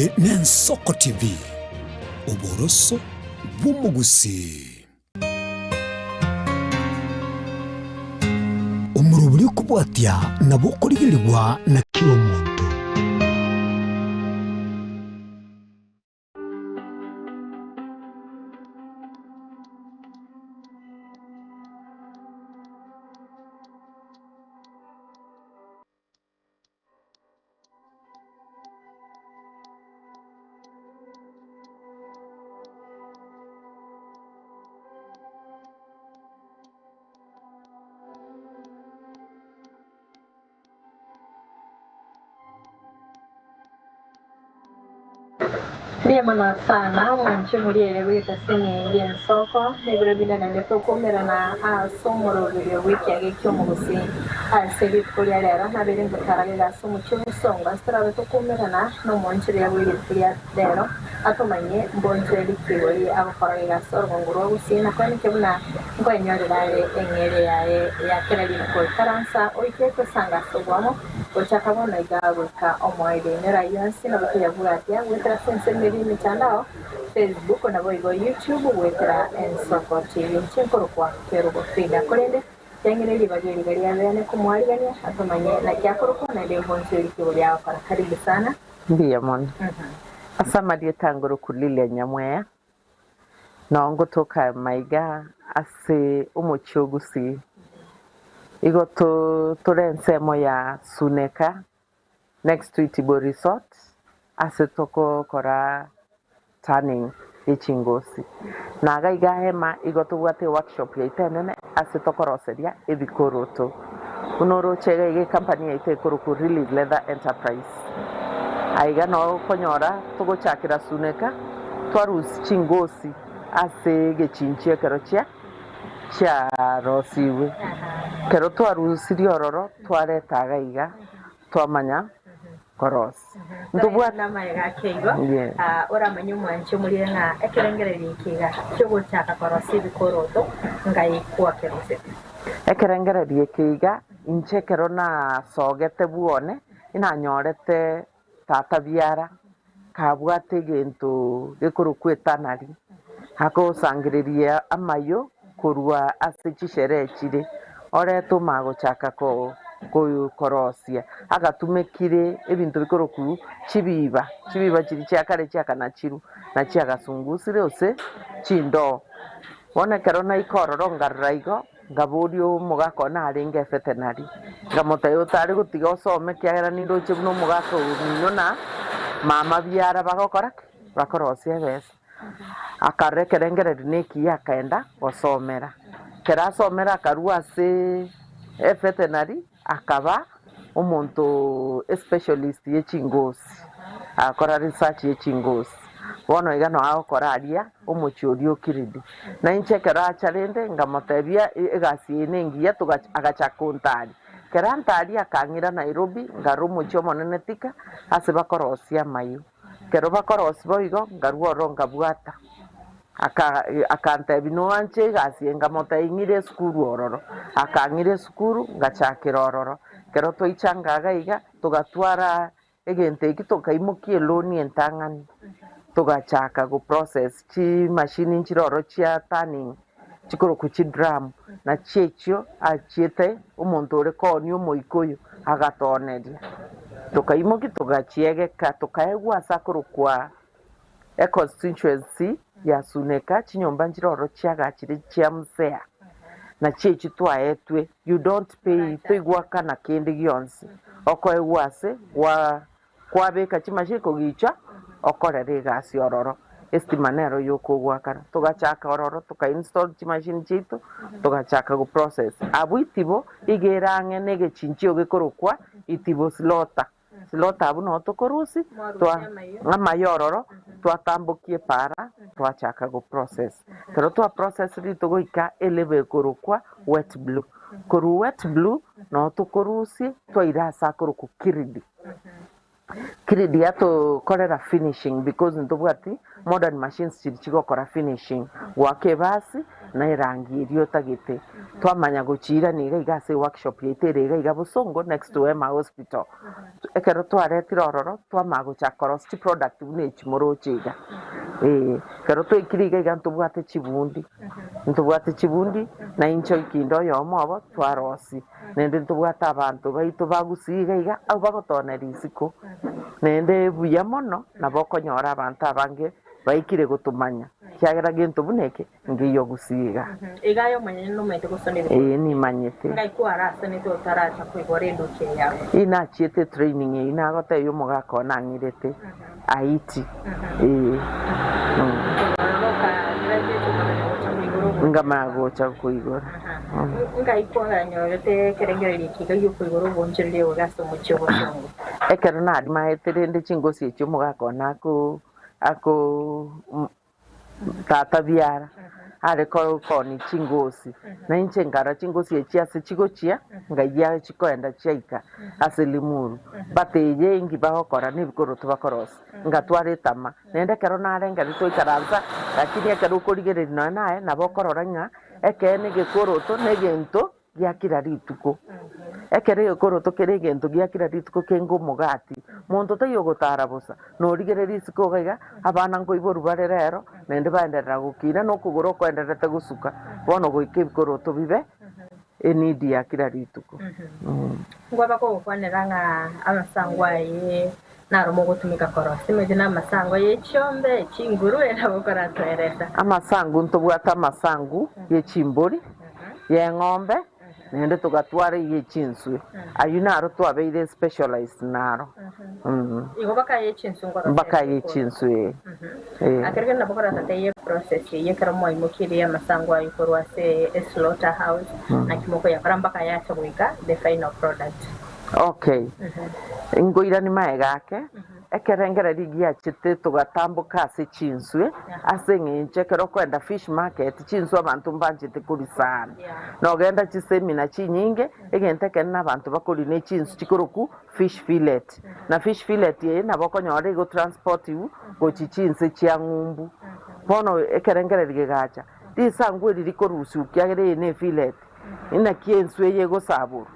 Eye n'Ensoko TV oboroso bw'umugusi umuruburi kubwatya nabo kurigirirwa na kilo muntu. Dia mana sana muncul dia wita sini dia soko ni berbeda na lepo komera na somoro dia wiki ya kiomo gusi sedi kulia lera na beden bekarali la somo chumu songa stra to komera na no muncul dia wiki kulia lero atau manye muncul di kiwali aku korali la sorgo nguro gusi na kwani kebuna kwa nyore dale engere ya kera di ko karansa oike ko sanga sogomo Ochakabo na igawa ka omoide nera yansi na bukia buatia wetera sense meri mitandao Facebook na boigo YouTube wetera Ensoko TV chinkoro kwa kerugo fida kolende yangireli bageri gari yane kumwaligania atomanye na kyakoroko na dembo nseri kiwya para karibu sana ndiye mon asama die tangoro kulile nyamwea naongo toka maiga ase umuchogusi Igo torensemo ya Suneka next to Itibo Resort asetoko kora turning ichingosi naga igahema igo tugwate workshop ya itenene asetoko roseria ebikoroto unoro chega ige company ya itekoro ku Relief Leather Enterprise aiga no konyora tugo chakira Suneka twarus chingosi ase gechinchie kerochia cha rosiwe kero twarusiri ororo twaretaga iga twamanya koros ndubwa na maiga keigo ora manyu mwancho muri na ekerengereri kiga cyo chaka korosi bikoroto ngai kwa kerose ekerengereri kiga inchekero na sogete buone inanyorete tata biara kabwate gento gekoro kwetanari hako sangiriria amayo kurwa asichishere chire oreto mago chaka ko korosia agatumekire ebintu bikoroku chibiba chiri cyakare cyakana chiru na cyagasungusire ose chindo wona kerona ikororo ngarraigo ngaburio mugako na arenge fetenari ngamotayo tari gutiga osome kyagera nindo chibuno mugako nyona mama biara bagokora bakorosia bese akarekerengereri neki yakaenda osomera kerasomera karua se veterinary akaba umuntu specialist yechingosi akora research yechingosi bono igano akoraria umuchuri okiridi na inchekera chalende ngamotebia egasi enengia agachakontari kerantari akangira Nairobi ngarumo chomo nenetika ase bakorosia mayu kero bakorosi boigo ngaruoro ngabwata akante binoanche gasienga mota ingire skuru ororo akangire skuru ngachakira ororo kero toichanga gaiga tugatwara egente ikitokaimokie loni entangani tugachaka go process chi machine nchiroro chia turning chikoro kuchi drum na chechio achiete umuntu ore koni omoikoyo agatoneria tukaimoki tugachiege ka tukaegwa sakuru kwa a constituency ya Suneka chinyomba njiroro chiagachire chia Musea na chechi twaetwe you don't pay twigwa kana kende gionse oko egwase kwa beka chimashiko gicha okorere gasi ororo estimanero yoko gwakana tugachaka ororo tukainstall chimashini chitu tugachaka go process abuitibo igerange nege chinchio gekorokwa itibo slota abu no tokorusi twa ngamayororo twatambukie para twachaka go process pero twa process rito goika elebe korokwa wet blue koru wet blue no tokorusi twairasa koroku kiridi kiri dia to korera finishing because ntubwati modern machines chigokora finishing gwake basi na irangi irio tagite twamanya guchira ni igase workshop yitere iga busongo next to Emma Hospital ekero twaretira ororo twamago chakoro sti product bune chimoro chiga kero twikiri iga ntubwate chibundi na incho ikindo yomo abo twarosi nende ntubwata abantu baitu bagusiga iga au bagotona risiko nende buya mono na bokonyora abantu abange baikire gutumanya kyagera gintu buneke ngiyo gusiga igayo manye no mete gusonera ni manyete ngai kwarasa ni to tarata kwigore nduke yawe ina chiete training ina gote yo mugako na ngirete aiti ngama gocha kuigora ngai kwaganya yote kerengere kiga yo kuigora bonjele ogaso mucho bongo ekero na adima eterende chingosi echo mugako nako ako tata biara are koni chingosi na inche ngara chingosi echiase chigochia ngaya chikoenda chaika aselimuru bateje ingi bahokora nibikoro tubakorosi ngatware tama nende kero narenga ritoikaranza lakini ekero korigere nae nabokororanga ekene gekoroto negento giakira rituko ekere gekoroto kere gento giakira rituko kengo mugati muntu tayogotara bosa no rigere risiko gaiga abana ngo iboru barerero nende baenderera gukina no kugoro kwenderete gusuka bono goike bikoroto bibe enidi yakira rituko ngwaba ko kwaniranga amasangwa ye naromo gutumika korosi medina amasango yechombe chinguru era bokora twereta amasangu ntobwata amasangu yechimbori ye ng'ombe nende tugatwara yechinswe ayunaro twabeire specialized naro igo baka yechinswe ngoro baka yechinswe akerege na bokora tateye process ye karamo imukiri amasango ayikorwa se slaughter house na kimoko ya karambaka ya chabwika the final product okay ngoira ni maegake ekerengera rigia chite tugatambuka ase chinswe ase nginche kero kwenda fish market chinswe abantu mbanjite kuri sana no genda chisemina chinyinge egente kenna abantu bakuri ne chinswe chikuruku fish fillet na fish fillet ye nabokonyore go transport yu go chichinse chia ngumbu bono ekerengera rigacha disangu ririkorusu kyagere ne fillet ina kienswe ye go saburu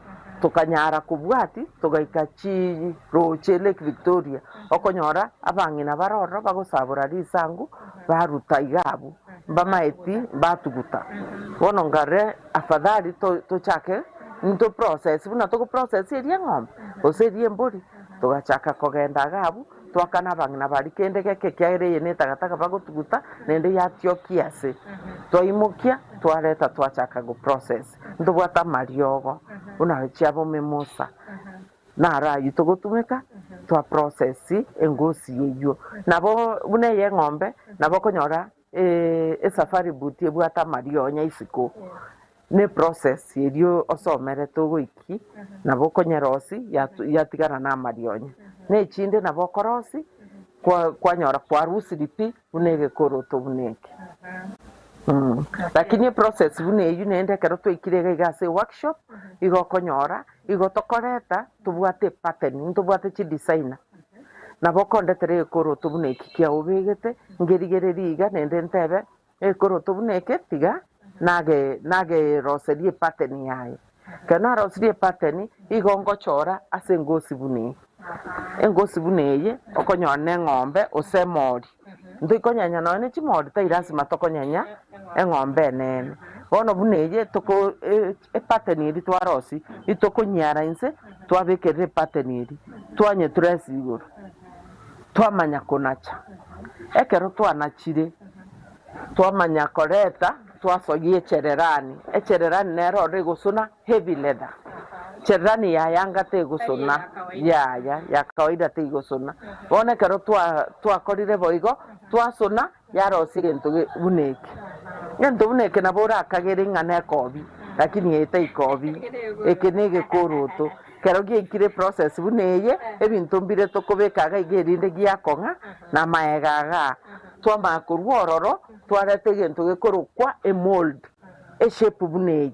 tukanyara kubwati tugaikachi roche Lake Victoria okonyora abangina baroro bagosabura risangu baruta igabu bamaeti batuguta bono ngare afadhali to chake nto process buna to process eri ng'ombe oserie mbori tugachaka kogenda gabu twakana bangina bari kende keke kyaire ne tagataka bagotuguta nende yatyo kiase toimukia twareta twachaka go process ndobwata mariogo una chiabo memosa na rayu togotumeka twa process engosi yeyo nabo bune ye ng'ombe nabo konyora safari buti ebwata marionya isiko ne process yeyo osomere togoiki nabo konyerosi yatigana na marionya ne chinde nabo korosi kwa nyora kwa rusiripi unege koroto buneke lakini process bune yunende kero twikirega igase workshop igokonyora igotokoreta tubwate pattern tubwate chi designer nabo kondetere koroto buneke kia ubegete ngerigereri iga nende ntebe koroto buneke tiga nage roserie pattern yayo kana roserie pattern igongochora ase ngosi bune engosi buneye okonyone ng'ombe osemori ndikonyanya none chimori tairasi matokonyanya eng'ombe nene bono buneye toko pattern iri twarosi itokonyara inse twabekere pattern iri twanye dress igoro twamanya kunacha ekero twanachire twamanya koreta twasogie chererani nero rigusuna heavy leather chererani ya yanga te gusuna ya kawaida te gusuna bona kero twakorire boigo twasuna yarosi gento buneke na bora akagere ngane kobi lakini yete ikobi ekenege koroto kero giekire process buneye ebintu mbire tokobekaga igerinde giakonga na maegaga twama kurwororo twarete gento gekorokwa mold shape buneye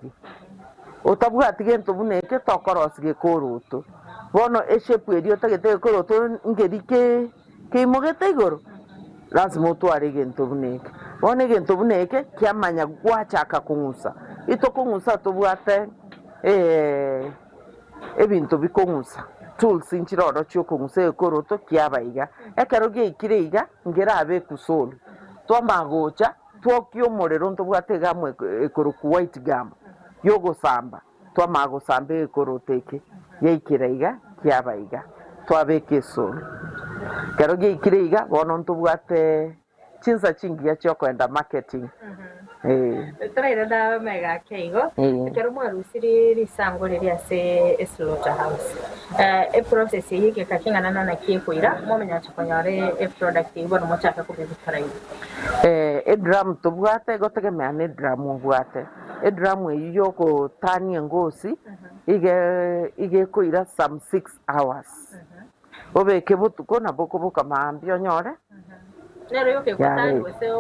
otabwati gento buneke tokorosi gekoroto bono eshepu erio tagete gekoroto ngerike keimogete igoro lazima utware gento buneke bono gento buneke kiamanya gwachaka kung'usa itokung'usa tobwate ebinto bikong'usa tools inchiroro chiokong'usa ekoroto kiabaiga ekero geikire iga ngerabe kusolu twamagocha twokia omorero ntobwate gamo ekoroku white gam yogosamba twamagosamba ekoroto eke yaikira iga kiabaiga twabeka esolu kero geikire iga bono ntobwate chinsa chingiya chiokoenda marketing. Turaira da mega keigo kero mwarusiri risango riria se slaughterhouse process yike kakingana na kiekuira momenya chakonyore product ibono mochaka kubikora drum tubwate gotegemea ne drum obwate drum eyo ko tani ngosi ige koira some 6 hours obeke butuko na bokoboka mambi onyore nero yoke kotani wese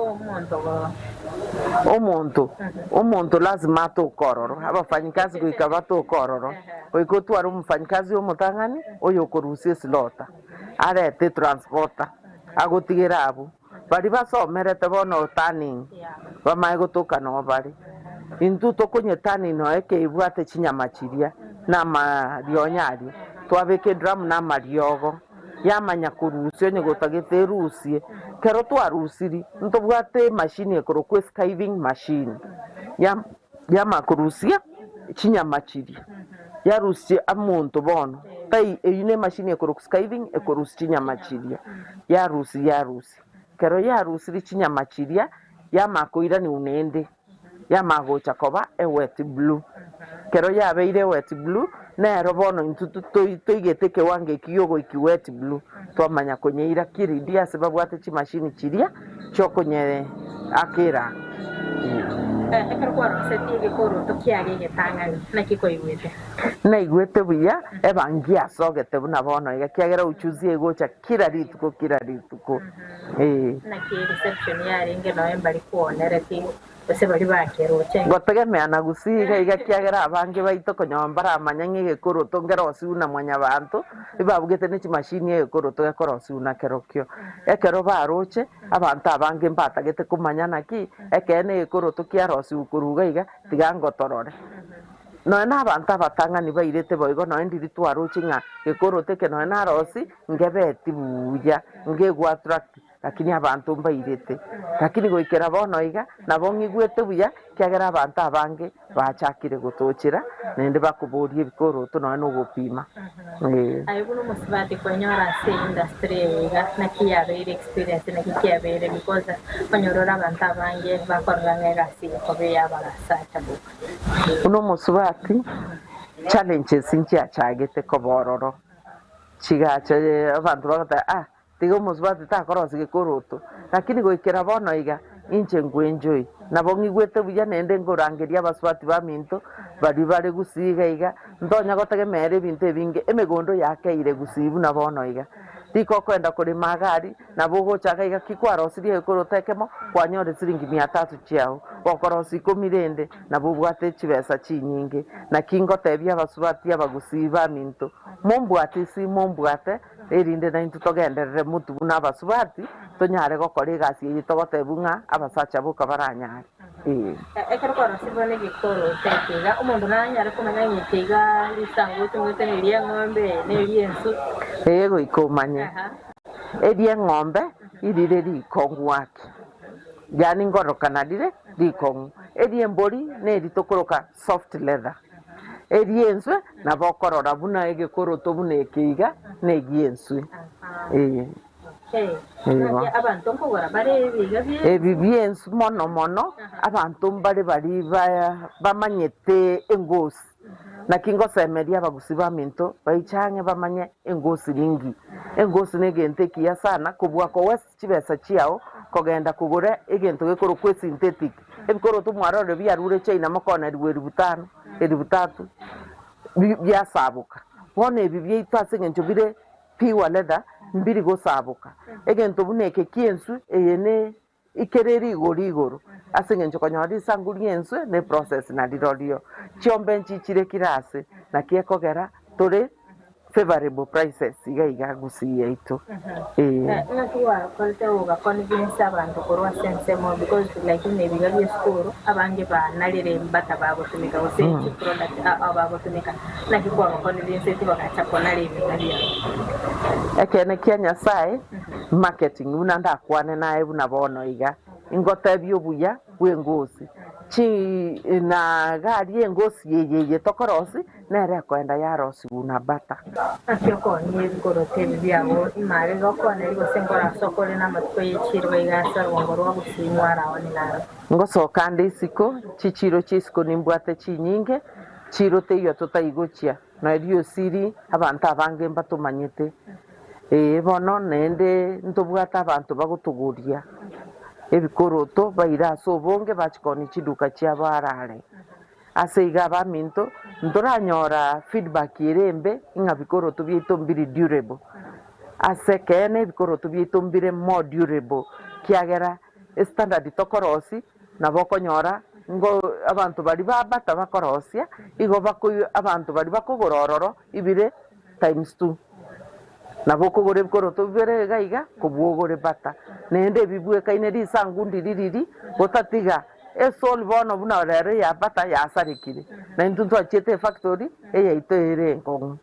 omuntu lazima atokororo abafanyikazi goika batokororo oiko twara umufanyikazi omutang'ani oyo korusia slota arete transporter agotigera abo bari basomerete bono tanning bamae gotoka no bari intu tokonye tanning no ekeibwate chinyamachiria na marionyari twabeke drum na mariogo yamanya kurusia nyegotagete rusie kero twarusiri ntobwate machine ekorokwe skiving machine yamakurusia chinyamachiria yarusie amuntu bono tai eyine machine ekorokwe skiving ekorusia chinyamachiria yarusi kero yarusiri chinyamachiria yamakoira ni unende yamagocha koba wet blue kero yabeire wet blue nero bono intutu toigete kewange kiyogo ikiwet blue twamanya konyeira kiridia sebabwate chi machine chiria chokonyere akira ekero kwaro seti gikoro tokiage getangani nakikoigwete na igwete buya ebangia sogete buna bono igakiagera uchuzi egocha kira rituko na ki reception yari ngeno embali kuonereti ese bari bakeroche gotegemea na gusiga igakiagera abange baito konyombara amanya ngegekoro tongerosi una mwanya bantu ibabugete ni machine yegekoro togekorosi una kerokyo ekero baroche abantu abange mbatagete kumanya naki ekene yegekoro tokiarosi ukuruga iga tigangotorore no na abantu abatang'ani bairete boigo no ndiri twaroche nga gekoro teke no na rosi ngebeti buya ngegwa attract lakini abantu mbairete lakini goikera bono iga nabo ngigwete buya kiagera abantu abange bachakire gotochera nende bakuborie ebikoro to no gopima ayo no musibati kwenyora se industry iga nakiyabeire experience nakiyabeire because konyorora abantu abange bakoranga gasi kobe yabarasacha buka uno musibati challenges nchiachagete kobororo chigache abantu bagata tigo musibati takorosi gekoroto lakini goikera bono iga inche ngwenjoy nabo ngigwete buya nende ngorangeria abasibati baminto bari gusiga iga ndonya gotegemera ebinto ebinge emegondo yakeire gusibu na bono iga tiko kwenda kurima gari nabo gochaka iga kikwarosirie ekorotekemo kwanyore siringi 300 chiao okorosi komirende nabo bwate chibesa chinyinge na kingotebia abasibati abagusiba minto mombwate erinde na intu togenderere mutu na abasibati tonyare gokora egasi yitogotebunga abasacha buka baranyare ekero kwarosibwa negikoro tekiga omondu nanyare kumanya nyitiga lisango tumwete neria ng'ombe neria ensu goikomanye erie ng'ombe irire rikongu wake yani ngorokana rire rikongu erie mbori neritokoroka soft leather erie enswe nabokorora buna egekoro tobuna ekiga negie enswe abantu nkogora bare biga ebibiensu mono abantu mbare bari bamanyete engosi nakingosemeria abagusi baminto baichange bamanye engosi ningi engosi negente kia sana kubwako west chibesa chiao kogenda kugura egento gekoro kwe synthetic ebikoro tumwarore byarure China makona riwe ributatu byasabuka bone ebi byitase ngencho pure leather mbiri gosabuka egento buneke kiensu eyene ikereri iguru ase ng'encho konyora isanguri enswe ne process narirorio chiombe nchichire kirase naki ekogera turi favorable prices iga gusi yaitu ng'aki wakorete ugaconvince abantu korwa sensemo because like nebiga bya school abange banalire mbata bagotumika gose product abagotumika naki kwa convince ti bagacha konale ebiga bya ekene kia nyasaye marketing una ndakwane naye buna bono iga ingota byobuya bwengosi chi na gari engosi yeye tokorosi nere kwenda yarosi una bata akyoko ni bikorote byabo imare gokone gose ngora sokore na matwe yechirwe igasa ngoro gusinywa raoni naro ngosoka ndisiko chichiro chisiko nimbwate chinyinge chiro teyo tutaigochia na rio siri abantu abange mbatumanyete bono nende ntobwata abantu bagutuguria ebikoroto baira sobonge bachikoni chiduka chia barare aseiga baminto ndoranyora feedback irembe inga bikoroto byitombiri durable asekene bikoroto byitombire more durable kiagera standard tokorosi nabokonyora ngo abantu bari babata bakorosia igo bakoyo abantu bari bakogorororo ibire times 2 nabokogore bikoroto bibere gaiga kubwogore bata nende bibwe kaine risangundi ririri botatiga esol bono buna rere ya bata ya sarikire na ntuntu achete factory eyaitoere nkongu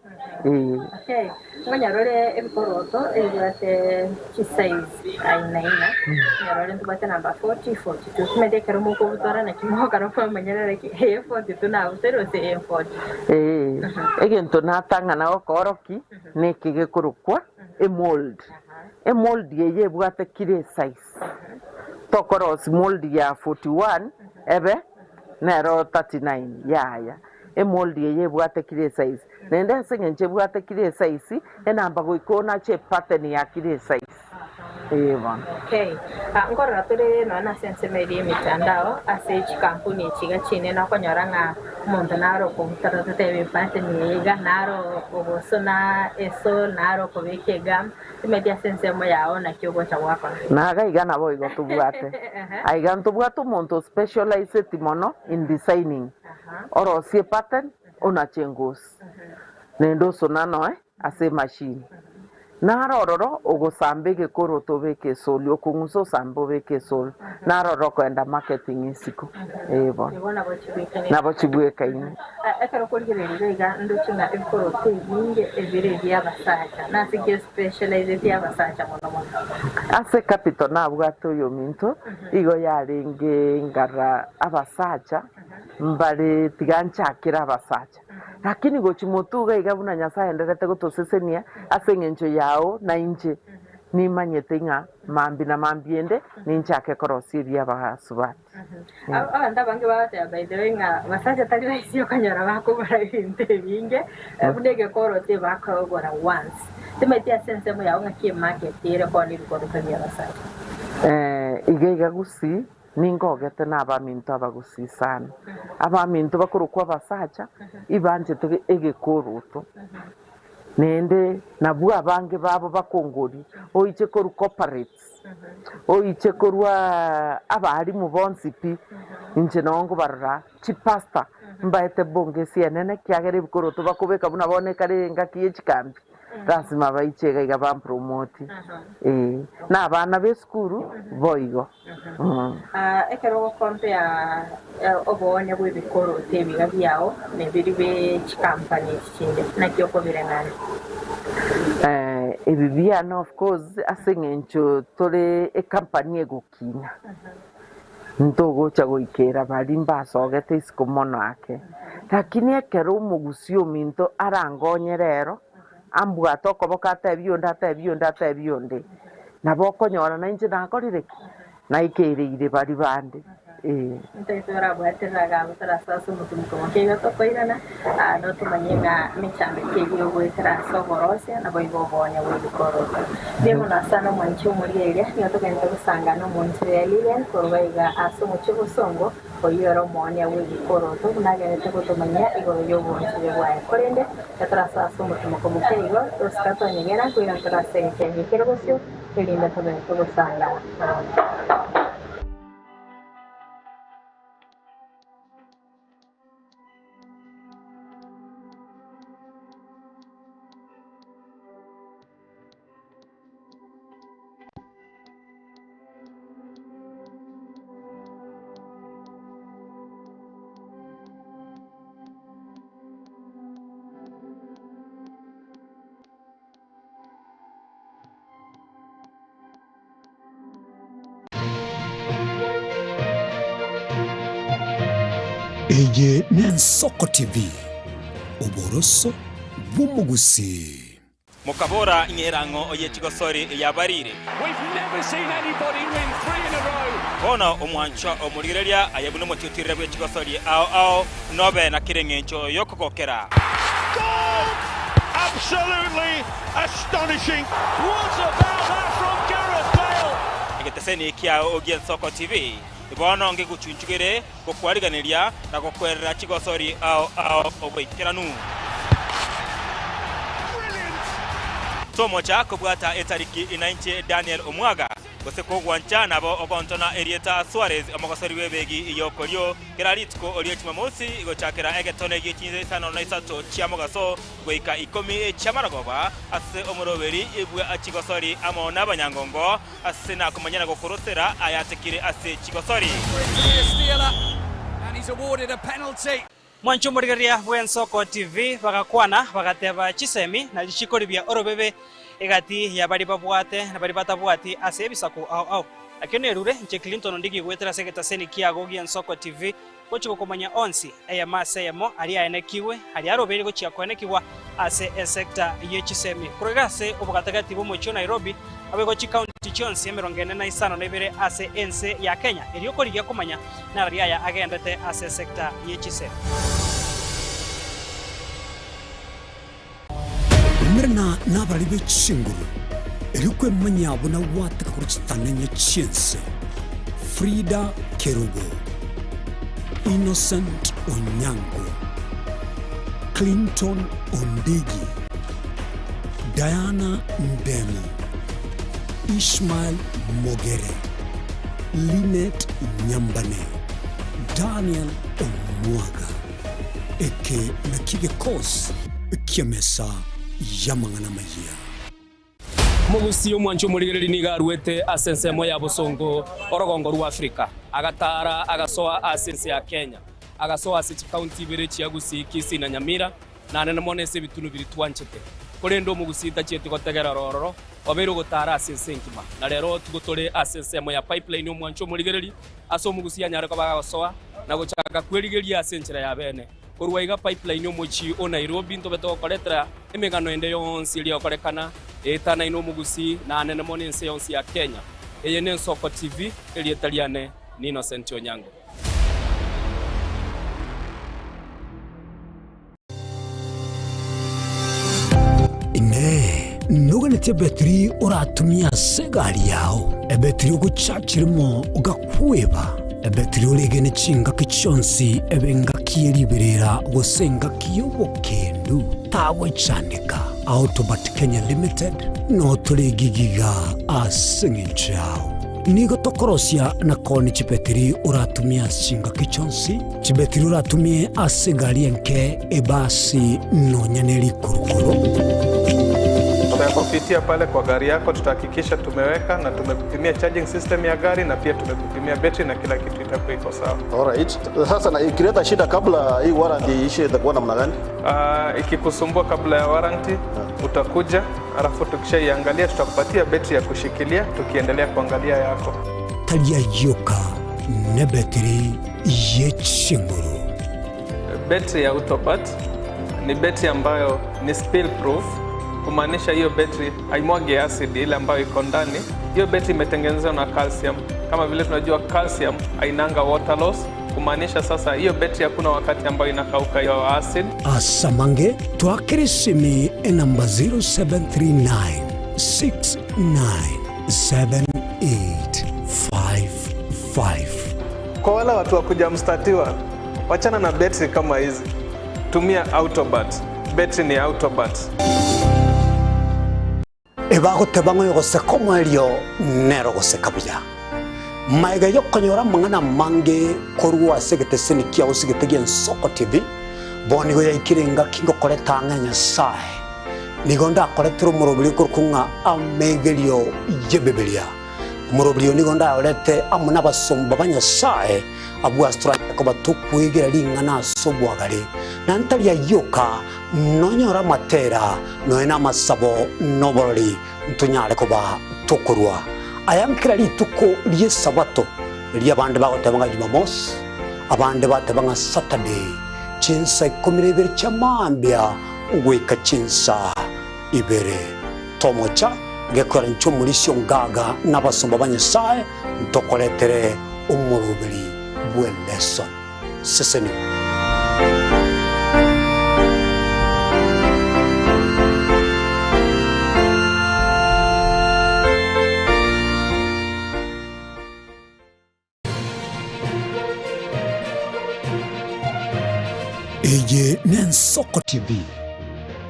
okay nganyarore ebikoroto ebirate chi size ainaina nyarore ntubate namba 40 42 tumedekera muko butora na kimoka rofa manyarare ki 42 na utero se 40 egento natanga na okoroki nekige kurukwa emold yeye bwate kire size tokoros mold ya 41 ebe nero 39 yaya emold yeye bwate kire size nende sengenche bwate kire size enamba goikona che pattern ya kire size okay ngora tore no na sense media mitandao ase kampuni chiga chine na konyora nga muntu naro kumutara tebe pattern yega naro obosona eso naro kobekega media sense mo yao na kyogo cha wako na gaiga na boigo tubwate aiga tubwate muntu specialized mono in designing oro sie pattern ona chengos nendo sonano ase machine narororo ogosambe ke koroto beke soli okunguso sambo beke sol naroro kwenda marketing isiko nabo chibweka ine ekero kurigirira iga nduchinga ekoroto yinge ebire bya basacha na sige specialized ya basacha mono ase capital na bwato yo minto igo yarenge ngara abasacha mbale tigancha kira abasacha lakini gochimotuga igabuna nyasaye ndete gotosesenia ase ngencho yao na inje ni manyetenga mambi na mambiende ni nchake korosi bya bahasubati anda bange bate by the way nga basacha tali raisio kanyara bakobara ibinte binge budege korote bakogora once timetia sense mo yao ngakie market ire koni bikoroto bya basacha igega gusi ningogete n'abaminto abagusi sana abaminto bakurukwa basacha ibanje tuge egekoroto nende nabwo abange babo bakongori oiche koru corporates oiche korwa abari mu bonsipi inje nongo barra chipasta mbaete bonge sienene kiagere bikoroto bakobeka buna bone kare ngakiye chikambi lazima baichega iga bampromoti na abana b'eskuru boigo ekero compare obonye bw'ebikoroto ebiga byao nebiri be chikampani chinde nakyoko birengana ebibiano of course asengencho tore e company egokina ntogo chagoikera bali mbasogete isiko mono ake lakini ekero umugusio minto arangonyerero ambwa toko bokata ebionde nabokonyora na inje nakorire na ikereire bari bande ntaitora bwateraga mutarasa mutumko kega tokoirana no tumanyenga michambe kegiro bweterasa borose na boibobonya bwikoroto demo na sana mwanchi umuriere niyo tokenda gusanga no munsi ya Lilian korwaiga aso mucho busongo oyoro monya bwikoroto nagene tukutumanya igoro yo bonchi bwaye korende yatarasa mutumko mukeigo toskato nyegera kuira tarasa kegiro bosyo elinda tobento gusanga Eye Nensoko TV Oboroso Bumugusi Mukabora ingerango oye Chigosori yabarire. We've never seen anybody win 3 in a row. Ono omwancho omurireria ayabuno motutire bwe Chigosori ao nobe na kirengencho yokokokera. Goal! Absolutely astonishing. What about that from Gareth Bale? Egeteseni kia Ogien Soko TV. Ibono nge kuchunchugere kokwariganiria na kokwerera Chigosori ao obwekeranu. Somo cha kubwata etariki inainche Daniel Omwaga goseko gwancha nabo ogontona Erieta Suarez amagosori webegi iyokoryo keraritko oliye chimamosi igochakera egetone gikinze sano na isato chiamogaso goika 10 chamaragoba ase omoroberi ibwe achigosori amo nabanyangongo ase na kumanyana gokorotera ayatekire ase Chigosori And he's awarded a penalty. Mwancho murigeria bwen Soko TV bagakwana bagateba chisemi na lichikoribia orobebe egati ya bari babwate na bari batabwati ase bisako au akene rure nche Clinton ndigi gwetera segeta seni kiago Ogien Soko TV kochiko komanya onsi eya maseyemo ali aenekiwe ali arobere go chiakonekiwa ase sector yechisemi kuregase obugatagati bo mocho Nairobi abego county chonsi emerongene na isano nebere ase ense ya Kenya eriokorigia komanya na riaya agendete ase sector yechisemi Mirna nabali bechinguru Erikwe manyabo na wataka kuruchitanenye chiense Frida Kerubo Innocent Onyango Clinton Ondigi Diana Ndemo Ishmael Mogere Linet Nyambane Daniel Omwaga Eke Nakige Kos Kiamesa Yamangana Maya Mugusi omwancho murigereri nigarwete asensemo ya Busongo orogongo rwa Afrika agatara agasoa asense ya Kenya agasoa ase county bere chiagusi Kisi na Nyamira na nene monese bitunu biri twanchete korendo mugusi tachete gotegera rororo obero gotara asense nkima na rero tugotore asensemo ya pipeline omwancho murigereri aso mugusi anyare ko bagasoa na gochaka kwerigeria asenchera ya bene Kurwaiga pipeline omochi o Nairobi ntobeto koletera emegano ende yonsi ili okorekana etana ino mugusi na nene monense yonsi ya Kenya eye Nensoko TV eli Italiane ni Innocent Onyango Ine nuganete betri oratumia segari yao ebetri uguchachirimo ugakweba ebetri ulegene chinga kichonsi ebenga kieriberera gosenga kiyobokendu tawe chanika Autobat Kenya Limited no tulegigiga asingichao nigo tokorosia na koni chibetri uratumia chinga kichonsi chibetri uratumie asegari enke ebasi no nyaneli kurukuru Kupitia pale kwa gari yako tutahakikisha tumeweka na tumekupimia charging system ya gari na pia tumekupimia battery na kila kitu itakuwa iko sawa. Alright. Sasa na ikileta shida kabla hii warranty ishe itakuwa namna gani? Ikikusumbua kabla ya warranty utakuja, alafu tukishaiangalia tutakupatia battery ya kushikilia tukiendelea kuangalia yako. Talia yoka ne battery yechinguru. Battery ya Autobat ni battery ambayo ni spill proof. Kumaanisha hiyo battery haimwagi acid ile ambayo iko ndani. Hiyo battery imetengenezwa na calcium. Kama vile tunajua calcium hainanga water loss. Kumaanisha sasa hiyo battery hakuna wakati ambayo inakauka hiyo acid. Asamange twakirisimi namba 0739697855. Kwa wale watu wa kuja mstatiwa, wachana na battery kama hizi. Tumia Autobat. Battery ni Autobat. Ebago tebango yogose komo elio nero gose kabuya maiga yokonyora mangana mange korwa segete seni kia osigete Ogien Soko TV boni go yakirenga kingo koleta nganya sai nigonda koletro murobili kurkunga amegelio yebebelia murobili nigonda olete amuna basomba banya sai abu astra ko batukwegera lingana sobwagale nantalia yoka nonyora matera noena masabo nobori ntunyale ko ba tukurwa ayankira lituko lye sabato lya bande bagotebanga Jumamos abande bateba nga Saturday chinsa 12 chamambia gwika chinsa ibere tomocha gekora nchumulisyo ngaga n'abasomba banyesaye ntokoletere umurubiri bweleson seseni Eye Nensoko TV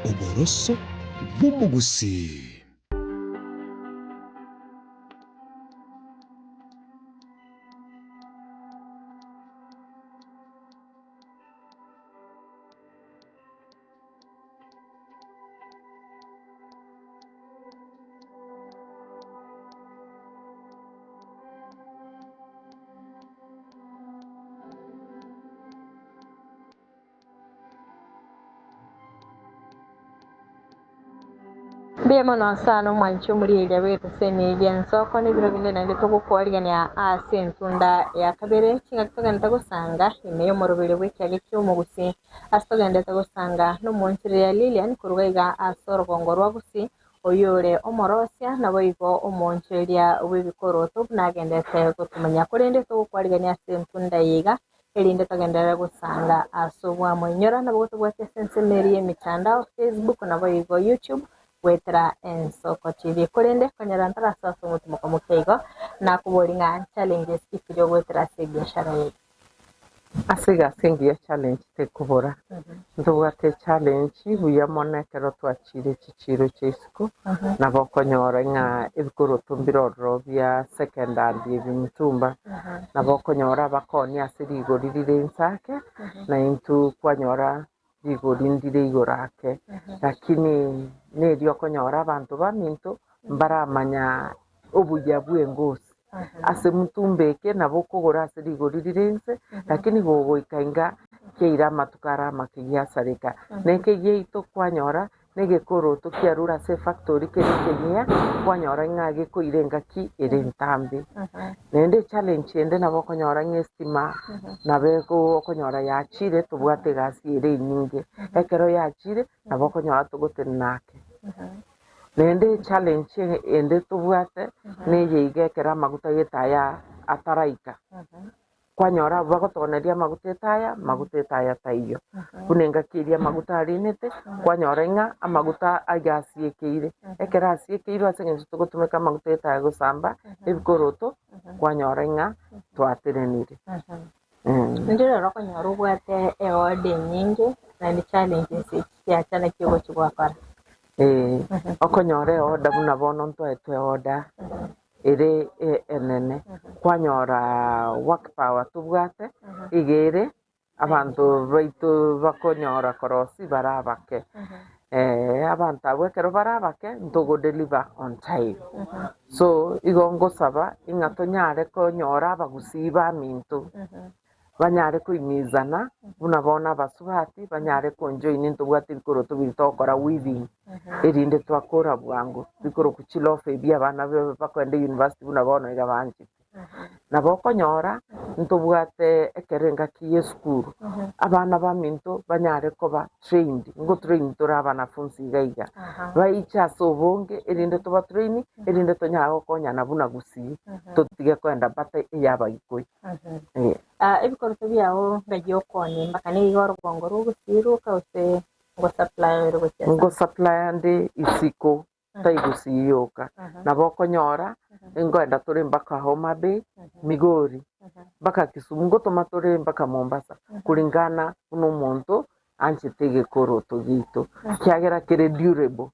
Oboroso Bumugusi. Bema na sana mwancho muri ile wetu seni ile nsoko ni biro na ndito kukoliganya asentunda ya kabere kinga kitogenda gusanga imeyo morobere wekya cyo mu gusi astogenda gusanga no monchire ya Lilian kurugaiga asorogongo rwagusi oyore omorosya nabo igo omoncheria webikoroto nagendete gutumanya kurende to kukoliganya asentunda yiga elinde togendera gusanga asobwa monyora nabo gutubwate sensemeri emitandao Facebook nabo igo YouTube Wetra Ensoko TV kurende kanyarantara sasa mutumo kamukeigo na kubolinga challenges ikiro wetra se biashara yetu asiga singi challenge te kubora ndubwate challenge buya monekero twachire chiciro chesiko nabo konyora nga ibikoro tumbiroro bya secondary bimitumba nabo konyora bakoni asirigo ririre nsake na intu kwanyora igorindire igorake lakini nedio konyora abantu baminto mbaramanya obuya bwengosi ase mutumbeke nabo kugora asiri igoririrense lakini gogo ikainga keira matukara makigyasarika neke yeito kwanyora nege koro tukiarura se factory kerekenya kwanyora ngage koirenga ki erentambe nende challenge ende nabo konyora ngestima nabeko konyora yachire tubwate gasi ere nyinge ekero yachire nabo konyora tugotenake nende challenge ende tubwate neye igekera maguta yetaya ataraika kwanyora bagotoneria maguta etaya taiyo kunenga kiria maguta arinete kwanyora inga amaguta agasiyekeire ekera asiyekeire asengenje tugotumeka maguta etaya gusamba ebikoroto kwanyora inga twaterenire ndiro rokonyora ubwate eode nyingi na ni challenges cyachana kigo kibwakara okonyore oda buna bono ntwetwe oda ere enene kwanyora work power tubwate igere abantu baitu bakonyora korosi barabake abantu abwekero barabake ntogo deliver on time so igongo saba ingatonyare konyora bagusiba mintu banyare kuimizana buna bona basubati banyare konjoine ntubwate bikoro tubitokora weaving erinde twakora bwangu bikoro kuchilofe bya bana bakwende university buna bona igabanje nabo konyora ntubwate ekerenga kiye school abana baminto banyare koba trained ngo train turabana funsi gaiga baicha sobonge erinde tuba train erinde tonyago konyana buna gusi tutige kwenda bate yaba ikoi ebikoro byawo ngajyo kone mbakane igoro bongo rugusiruka use ngo supply ande isiko taigusiyoka nabo konyora ingwenda turi mbaka Homa Bay Migori mbaka Kisumu ngo tomatore mbaka Mombasa kulingana uno muntu anchitege koroto gitu kyagera kire durable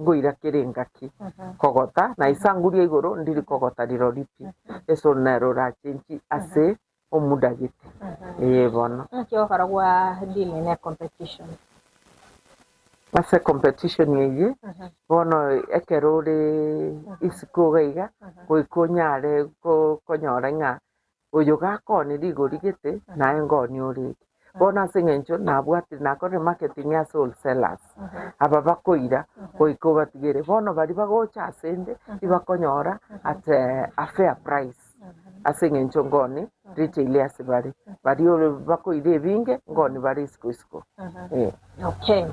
ngo irakerenga ki kogota na isanguria igoro ndiri kogota riro ripi eso nero rachenchi ase omuda giti bono kyo karagwa dime ne competition ase competition yeye bono ekerore isiko gaiga koikonyare konyora nga oyo gakoni rigori gite na ngoni ori bona singencho nabwati nakore marketing ya wholesalers aba bakoira koiko batigere bono bari bagocha asende ibakonyora at a fair price asingencho ngoni retail ase bari ole bakoire binge ngoni bari siko Okay.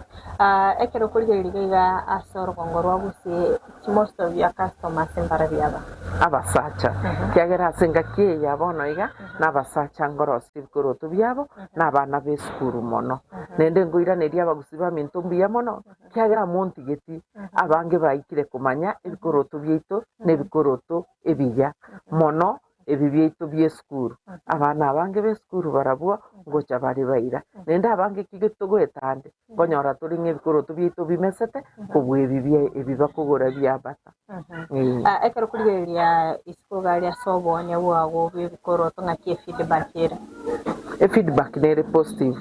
Ekero kuriga asoro kongorwa gusi most of your customers embara byaba. Abasacha kiagera senga kiya bono iga nabasacha ngorosi bikoroto byabo nabana b'esukuru mono nende ngoiraneria abagusi ba minto mbiya mono kiagera montigeti abange baikire kumanya ebikoroto byito nebikoroto ebiya mono ebibyito by'esukuru abana abange b'esukuru barabwa ngocha bari baira nende abange kigeto gwetande konyora turi nk'ebikoroto byito bimesete kubwe ebiba kugora byabata ekero kurigeria isikoga ria sobonye bwago b'ebikoroto ng'aki feedback ere feedback nere positive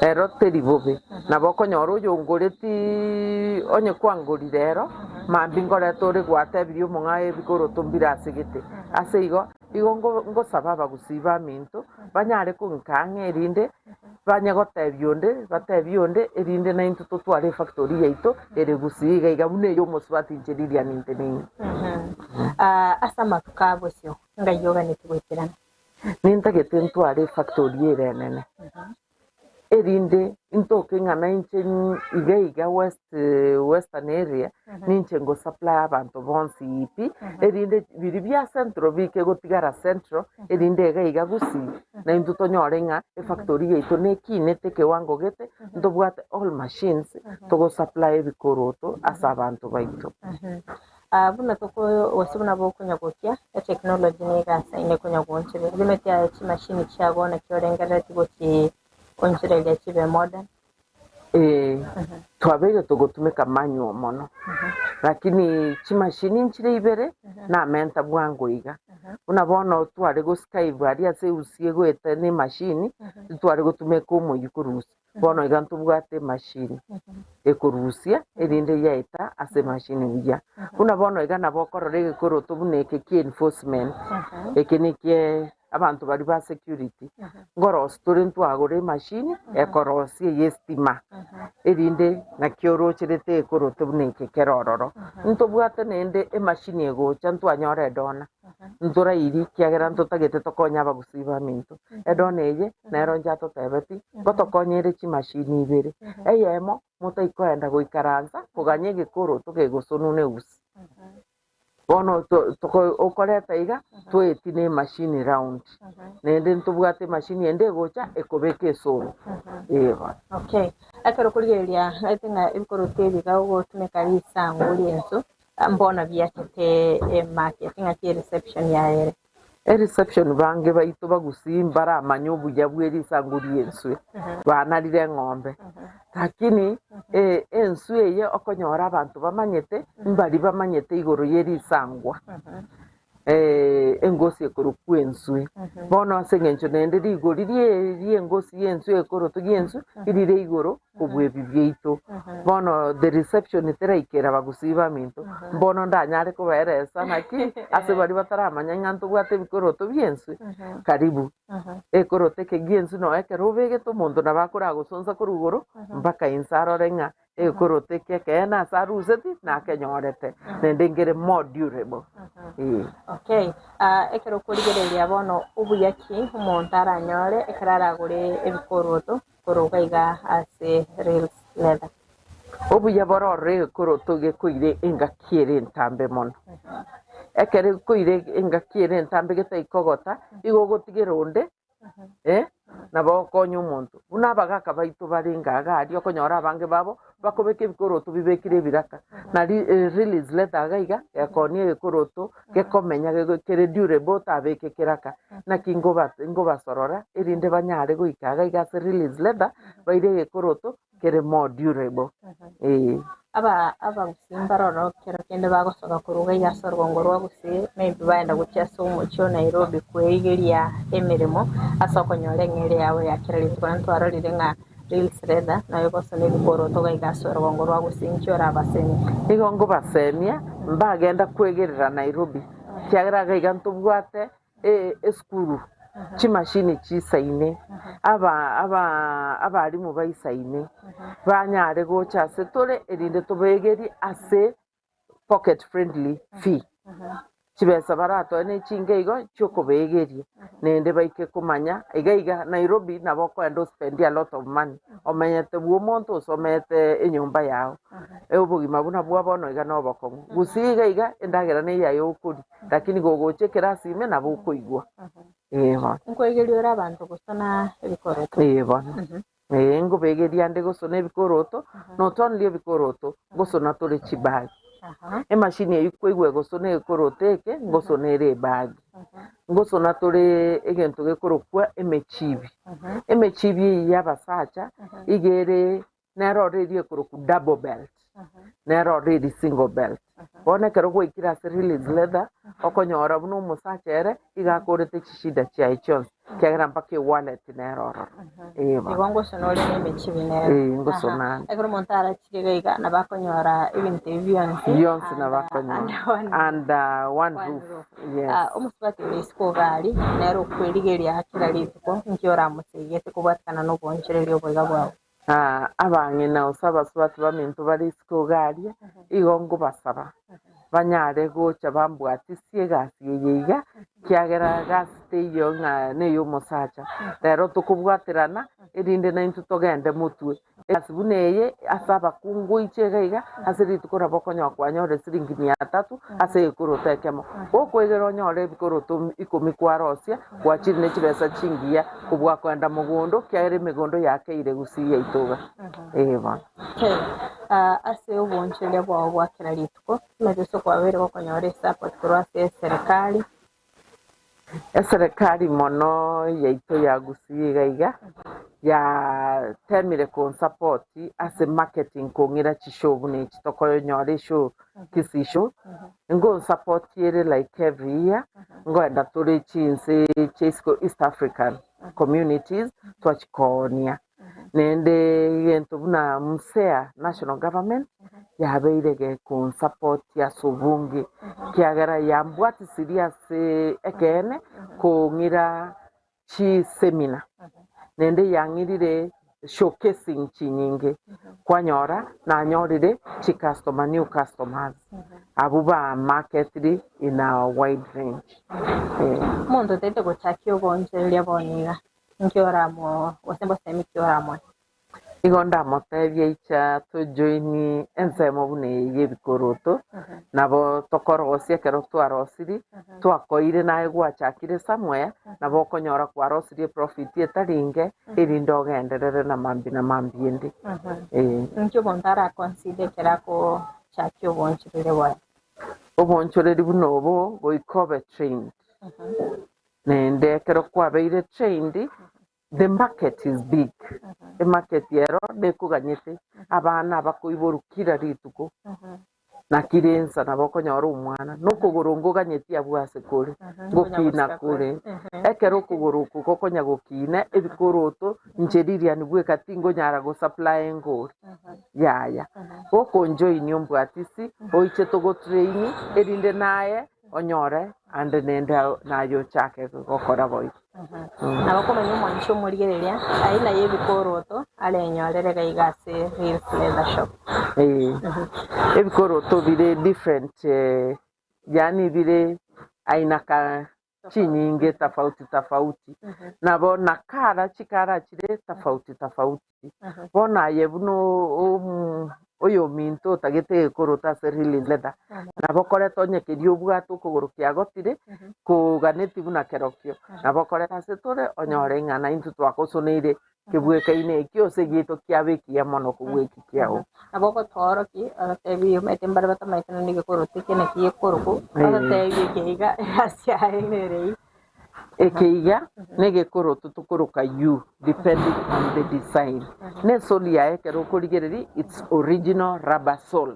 ero teri bobe nabo konyora oyongoreti onye kwangori rero mambi ngoreto ri gwatebirie omonga ebikoroto mbirasigete ase igo ngosaba abagusiba minto banyare kunkanga erinde banye gotebionde batebionde erinde na into tutware factory yaito ere gusiga iga bune yo mosbati njeriria ninte ni asa matukabo sio ngayoga nitugweterana ninta getentware factory ere nene erinde intoke ngana inche iga western area ninche ngo supply abantu bonsi ipi erinde biri bya central bike gotigara central erinde iga gusi na into tonyorenga factory yeito nekinete ke wango gete ndobwate all machines to supply ebikoroto asa abantu baito buna toko wasibuna bokunya gokia technology negasa ine kunya gonchebe bimetia chi machine chago na kyorengera tigoti onchirege chibe modern twabege togotumika manyo mono lakini chimashini nchire ibere na menta bwango iga unabona tware go sky bari ase usie gwete ni machine tware gotumeka umuyikurusi bono iga ntubwate machine ekurusia erinde yaita ase machine biya unabona iga nabokorore gekoroto buneke ki enforcement ekenike abantu bari ba security ngoros turi twagore machine ekorosie yestima erinde na kyorocherete ekoroto buneke kerororo ntobwate nende machine egocha ntwanyore dona ntura iri kiagera ntotagete tokonya abagusiba minto edona eye nero njato tebeti gotokonyere chi machine ibere eyemo mutaikoenda goikaranza kuganye gekoroto gegosonune usi bono toko okoreta iga twetine machine round nende ntubwate machine ende gocha ekobeke soro okay akero kurigeria atinga ibikoroto ebiga gotumeka risanguri enso mbona byatete marketing ati reception ya ere reception bange baito bagusimbara amanyobu yabweri sanguri enso banarire ng'ombe lakini ensu eye okonyora abantu bamanyete mbari bamanyete igoro yeri sangwa engosi ekoroku ensu bono asengencho nende rigori rie engosi yensu ekoroto yensu irire igoro obwe bibyeito bono the reception teraikera bagusiba minto bono ndanyare kuberesa naki ase bari bataramanya nganto bwate bikoroto byensu karibu ekorote ke yensu no ekerobege to mondo nabakora gusonza kurugoro mpaka insaro renga ekorote ke kena saruseti na kenyorete nende ngere more durable okay ekero kurigereria bono ubuyaki umuntu aranyore ekararagure ebikoroto korogaiga ase reels leather obuya borore ekoroto gekoire engakiere ntambe mono ekere koire engakiere ntambe getaikogota igogotigeronde nabo konyo umuntu unabaga kabaito baringaga ari okonyora abange babo bakobeke ebikoroto bibekire biraka na release letter gaiga yakonie ebikoroto gekomenya gekere durable tabeke kiraka na kingo basorora erinde banyare goikaga iga release letter baire ebikoroto kere more durable aba gusimbaroro kero kende bagosoga kuruga ya sorgongo rwagusi maybe baenda guchasa umucho Nairobi kwegeria emirimo asokonyore ngere yawe yakiralitwa ntwarorire nga reels leather nayo bosone bikoroto gaiga sorgongo rwagusi nchora abaseni igongo basemia mbagenda kwegerera Nairobi kiagira gaiga ntubwate eskuru chimashini chisaine abarimu baisaine banyare gocha se tore erinde tobegeri ase pocket friendly fee chibesa barato ne chingeigo choko begerie nende baike kumanya igaiga Nairobi na boko endo spend a lot of money omenyete buo monto somete enyumba yao ebugima buna bwa bono iga no boko gusiga iga endagera ne yayo ukuri lakini gogochekera sime na bukuigwa nkoigeria abantu gusona ebikoroto ngo begeria ndi gusona ebikoroto not only ebikoroto gusona tole chibagi emashini eyikuigwe gusona ebikoroto eke gusona ere bag gusona tole egento gekorokwa emechibi yabasacha igere neroreri ekoroku double belt neroreri single belt one kero gwikira release leather okonyora buno musachere igakorete chishida chia ichons kiagera mpaka wallet neroro igongo sonole nemechibi nero ngosona ekoro montara chigeiga na bakonyora ibintu yonse na bakonyora and one roof yes omusubati ulisko gali nero kweligeria hakira litiko nkiora musegete kubatkana no bonchereri oboga bwao abange na usaba swati bamintu bari skogaria igongo basaba banyare gocha bambwati siegasi yiga kiagera gaste yo ne yo mosacha rero tukubwatirana irinde na intu togende mutwe asibuneye asaba kungu ichegaiga asiri tukora bokonyo kwanyore siringi 300 ase kurotekemo okwegero nyore bikoroto ikomi kwarosia gwachiri ne chibesa chingia kubwa kwenda mugondo kiagere migondo yake ire gusiya itoga eba ase obonchele bwa gwakira lituko mezo kwa bere bokonyore support kurwase serikali mono yaito ya gusiga ya temire kon support ase marketing kongira chishobu ne chitokoyo nyore show kisisho ngo support yere like every year ngo enda tore chinse chesko East African communities twachikonia nende yento buna msea national government yabeirege kon support ya subungi kiagera yambwati serious ekene kongira chi seminar nende yangirire showcasing chinyinge kwanyora na nyorire chi customer new customers abuba market in a wide range mondo tete go chakio bonje lya boniga nkiora mo wasembo semi kiora mo igonda motebia icha to joini ensemo bune yebikoroto nabo tokorosia kero twarosiri twakoire nae gwachakire samwe nabo konyora kwarosiri profit etaringe irindo genderere na mambiende nkyo bontara consider kerako chakio bonchire bwa obonchoreri bunobo boikobe trained nende kero kwabeire trained. The market is big. The market yero de kuganyete abana bakoiborukira rituko na kirensa na bakonyora umwana no kugorongo ganyeti abwase kore gokina kore ekero kugoruku kokonya gokina ebikoroto ncheriria nibwe katingo nyara go supply ngori yaya okonjoy nyombwatisi oiche togo train erinde naye onyore and nenda nayo chake gokora boy nabakoma nyuma nisho murigereria aina yebikoroto ale nyorere gaigase real leather shop ebikoroto bire different yani bire aina ka chinyinge tofauti nabo nakara chikara chire tofauti bona yebuno oyo minto tagete korota serili leather nabokore tonye kedio bwato kugurukia gotire kuganeti buna kerokio nabokore asetore onyore ngana intu twakosoneire kibwekaine kyo segito kiabekia mono kubweki kiao aboko toroki tebi metembar batamaitana nige koroti kene kiye koroko tebi keiga asia enere ekeiga nege koroto tukoroka you depending on the design ne soli ya ekero kurigereri it's original rubber sole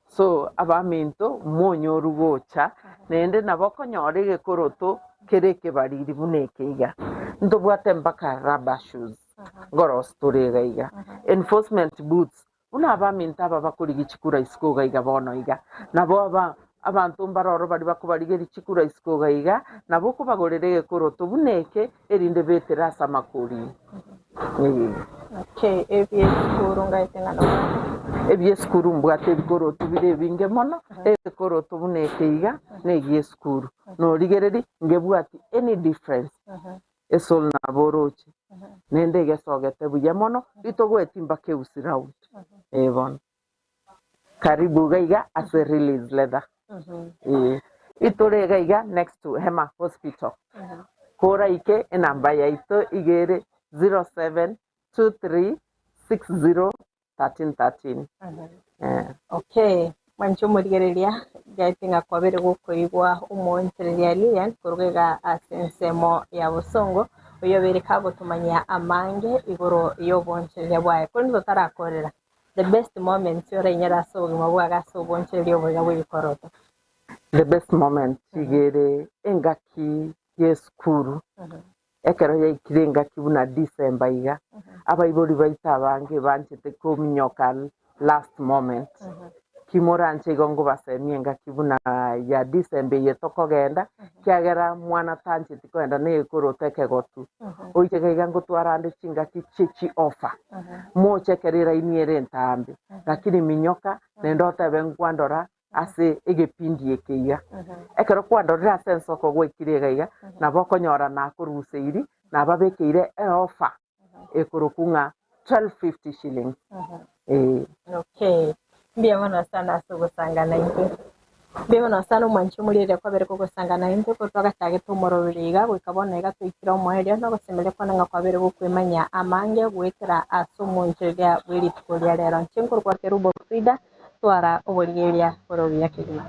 so abaminto monyo rugocha nende naboko nyorege koroto kereke bariri bunekeiga ndobwate mpaka rubber shoes ngoro storega iga enforcement boots una abaminta babakuri chikura iskoga iga bono iga nabo abantu mbaroro bari bakubarigera chikura iskoga iga nabo kubagorerege koroto buneke erinde beterasa makuri okay APS kurunga itengana ebye skuru mbwate bikoro tubire binge mono ekoro tubune keiga negie skuru no rigereri ngebwati any difference esol na boroche nende gesogete buye mono itogwetimba keusiraut ebon karibu gaiga as a release leather itore gaiga next to Hema Hospital kora ike enamba ya ito igere 0723601313 okay mancho murigereria gaitinga kwabere gukoigwa umontereria Lilian kurugega asensemo ya Busongo uyobere kagotumanya amange igoro yobonchereria bwaye ko nizo tarakorera the best moment yore nyara sogo mabwaga sobonchereria bwaga bwikoroto the best moment igere engaki yeskuru ekero ya ikirenga kibuna December iga abaibori baita bange banchete kuminyoka last moment kimoranche gongo basemienga kibuna ya December yetokogenda kiagera mwana tanchete kwenda ne kuroteke gotu oichega ngo twarande chinga kichichi offer mochekerera iniere ntambe lakini minyoka nendota bengwandora ase egepindi ekeiga ekero kwandorera senso ko gwikirega iga nabo konyora na kuruseiri na babekeire offer ekurukunga 1250 shillings okay mbia wana sana sugusangana into mbia wana sana mwancho mulire kwa bere kugusangana into ko twagatage tumoroririga gwikabona iga twikira omwerio no gusemele kwananga kwa bere gukwimanya amange gwikira asumunjega bwiri tukuria rero nchinkuru kwa kerubo frida twara oborigeria borogia kigima